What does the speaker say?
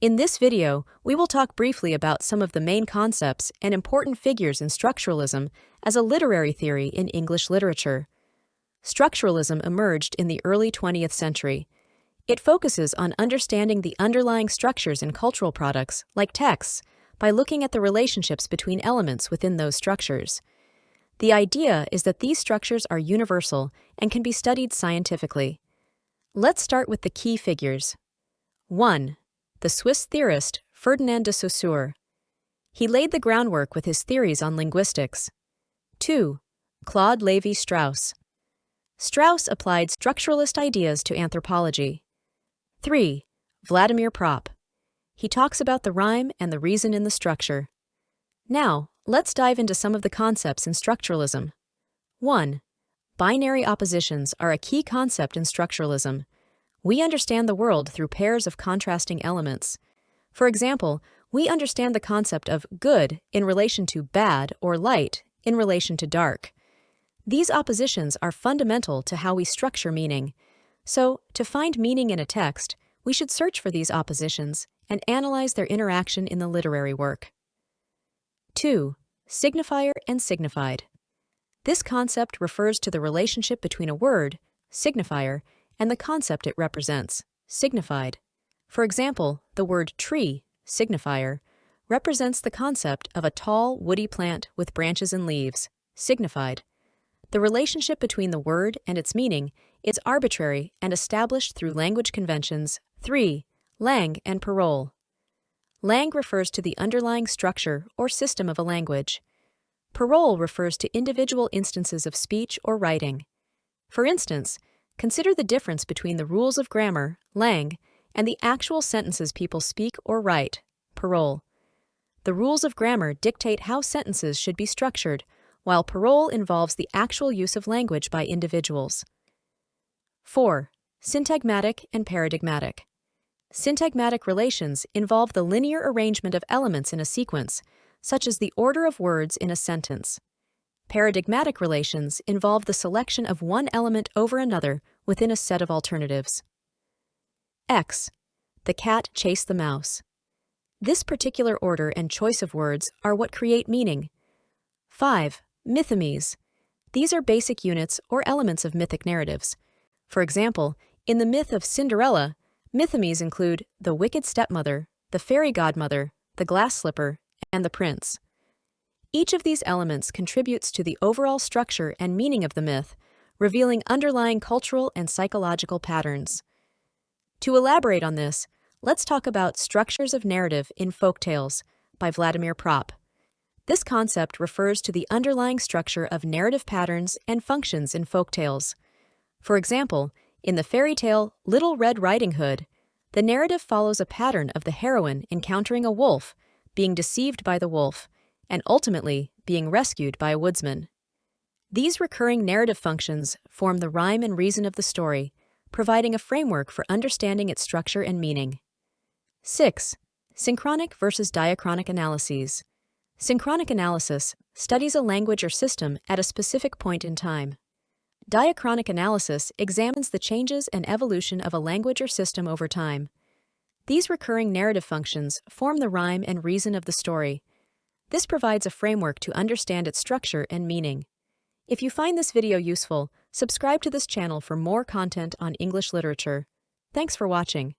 In this video, we will talk briefly about some of the main concepts and important figures in structuralism as a literary theory in English literature. Structuralism emerged in the early 20th century. It focuses on understanding the underlying structures in cultural products, like texts, by looking at the relationships between elements within those structures. The idea is that these structures are universal and can be studied scientifically. Let's start with the key figures. 1. The Swiss theorist Ferdinand de Saussure. He laid the groundwork with his theories on linguistics. 2. Claude Lévi-Strauss. Strauss applied structuralist ideas to anthropology. 3. Vladimir Propp. He talks about the rhyme and the reason in the structure. Now, let's dive into some of the concepts in structuralism. 1. Binary oppositions are a key concept in structuralism. We understand the world through pairs of contrasting elements. For example, we understand the concept of good in relation to bad or light in relation to dark. These oppositions are fundamental to how we structure meaning. So, to find meaning in a text, we should search for these oppositions and analyze their interaction in the literary work. 2. Signifier and signified. This concept refers to the relationship between a word, signifier, and the concept it represents, signified. For example, the word tree, signifier, represents the concept of a tall, woody plant with branches and leaves, signified. The relationship between the word and its meaning is arbitrary and established through language conventions. 3. Lang and parole. Lang refers to the underlying structure or system of a language. Parole refers to individual instances of speech or writing. For instance, consider the difference between the rules of grammar, Lang, and the actual sentences people speak or write, parole. The rules of grammar dictate how sentences should be structured, while parole involves the actual use of language by individuals. 4. Syntagmatic and paradigmatic. Syntagmatic relations involve the linear arrangement of elements in a sequence, such as the order of words in a sentence. Paradigmatic relations involve the selection of one element over another within a set of alternatives. X. The cat chased the mouse. This particular order and choice of words are what create meaning. 5. Mythomes. These are basic units or elements of mythic narratives. For example, in the myth of Cinderella, mythomes include the wicked stepmother, the fairy godmother, the glass slipper, and the prince. Each of these elements contributes to the overall structure and meaning of the myth, revealing underlying cultural and psychological patterns. To elaborate on this, let's talk about Structures of Narrative in Folktales by Vladimir Propp. This concept refers to the underlying structure of narrative patterns and functions in folktales. For example, in the fairy tale Little Red Riding Hood, the narrative follows a pattern of the heroine encountering a wolf, being deceived by the wolf, and ultimately being rescued by a woodsman. These recurring narrative functions form the rhyme and reason of the story, providing a framework for understanding its structure and meaning. 6. Synchronic versus diachronic analyses. Synchronic analysis studies a language or system at a specific point in time. Diachronic analysis examines the changes and evolution of a language or system over time. These recurring narrative functions form the rhyme and reason of the story. This provides a framework to understand its structure and meaning. If you find this video useful, subscribe to this channel for more content on English literature. Thanks for watching.